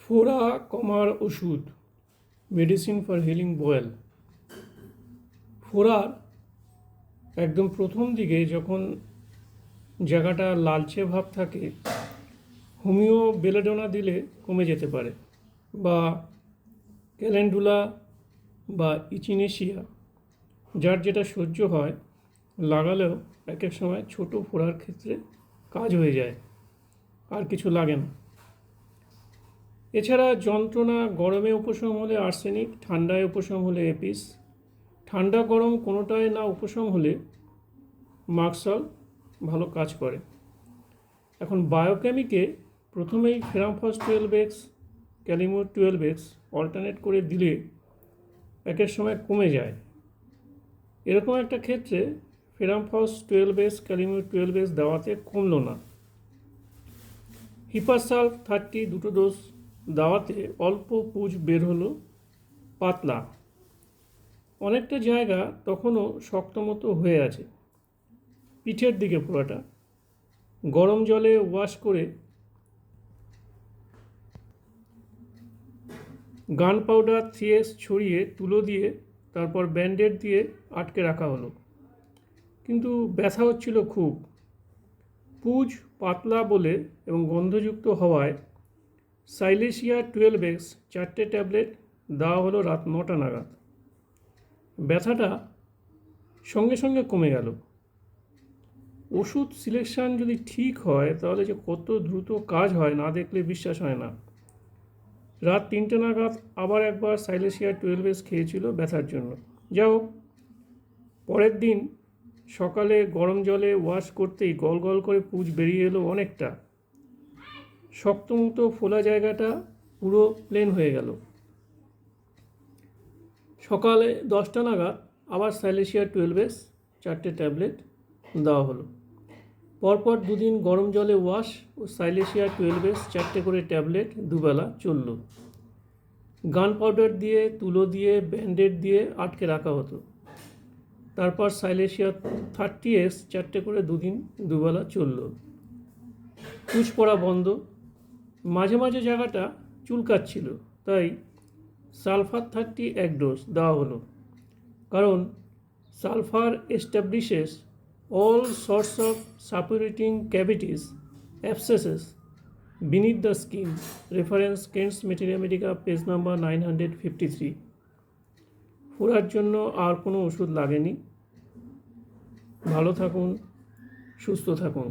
ফোড়া কমার ওষুধ, মেডিসিন ফর হিলিং বয়েল। ফোড়ার একদম প্রথম দিকে যখন জায়গাটা লালচে ভাব থাকে, হোমিও বেলেডোনা দিলে কমে যেতে পারে, বা ক্যালেন্ডুলা বা ইচিনেশিয়া, যার যেটা সহ্য হয়, লাগালেও এক এক সময় ছোটো ফোড়ার ক্ষেত্রে কাজ হয়ে যায়, আর কিছু লাগে না। এছাড়া যন্ত্রণা গরমে উপশম হলে আর্সেনিক, ঠান্ডায় উপশম হলে এপিস, ঠান্ডা গরম কোনোটায় না উপশম হলে মার্কসল ভালো কাজ করে। এখন বায়োকেমিকে প্রথমেই ফেরামফস 12x, ক্যালিমুর 12x অল্টারনেট করে দিলে একের সময় কমে যায়। এরকম একটা ক্ষেত্রে ফেরামফস 12x, ক্যালিমুর 12x দেওয়াতে কমলো না। হিপারসাল্ফ 30 দুটো ডোজ দেওয়াতে অল্প পুঁজ বের হলো, পাতলা। অনেকটা জায়গা তখনও শক্ত মতো হয়ে আছে। পিঠের দিকে পুরোটা গরম জলে ওয়াশ করে গান পাউডার 3x ছড়িয়ে তুলো দিয়ে তারপর ব্যান্ডেড দিয়ে আটকে রাখা হলো, কিন্তু ব্যথা হচ্ছিল খুব। পুঁজ পাতলা বলে এবং গন্ধযুক্ত হওয়ায় সাইলেশিয়া 12x 4টে ট্যাবলেট দেওয়া হলো রাত 9টা নাগাদ। ব্যথাটা সঙ্গে সঙ্গে কমে গেল। ওষুধ সিলেকশান যদি ঠিক হয় তাহলে যে কত দ্রুত কাজ হয় না দেখলে বিশ্বাস হয় না। রাত 3টে নাগাদ আবার একবার সাইলেশিয়া 12x খেয়েছিল ব্যথার জন্য। যাই হোক, পরের দিন সকালে গরম জলে ওয়াশ করতেই গল গল করে পুঁজ বেরিয়ে এলো অনেকটা। শক্তমতো ফোলা জায়গাটা পুরো প্লেন হয়ে গেল। সকালে 10টা নাগাদ আবার সাইলেশিয়া 12x 4টে ট্যাবলেট দেওয়া হলো। পরপর দুদিন গরম জলে ওয়াশ ও সাইলেশিয়া 12x 4টে করে ট্যাবলেট দুবেলা চলল। গান পাউডার দিয়ে, তুলো দিয়ে, ব্যান্ডেড দিয়ে আটকে রাখা হতো। তারপর সাইলেশিয়া 30x 4টে করে দুদিন দুবেলা চলল। পুঁজ পড়া বন্ধ। মাঝে মাঝে জায়গাটা চুলকাচ্ছিল, তাই সালফার 30 এক ডোজ দেওয়া হলো, কারণ sulphur establishes all sorts of suppurating cavities, abscesses beneath the skin. Reference Kent's Materia Medica, page number 953। ফোড়ার জন্য আর কোনো ওষুধ লাগেনি। ভালো থাকুন, সুস্থ থাকুন।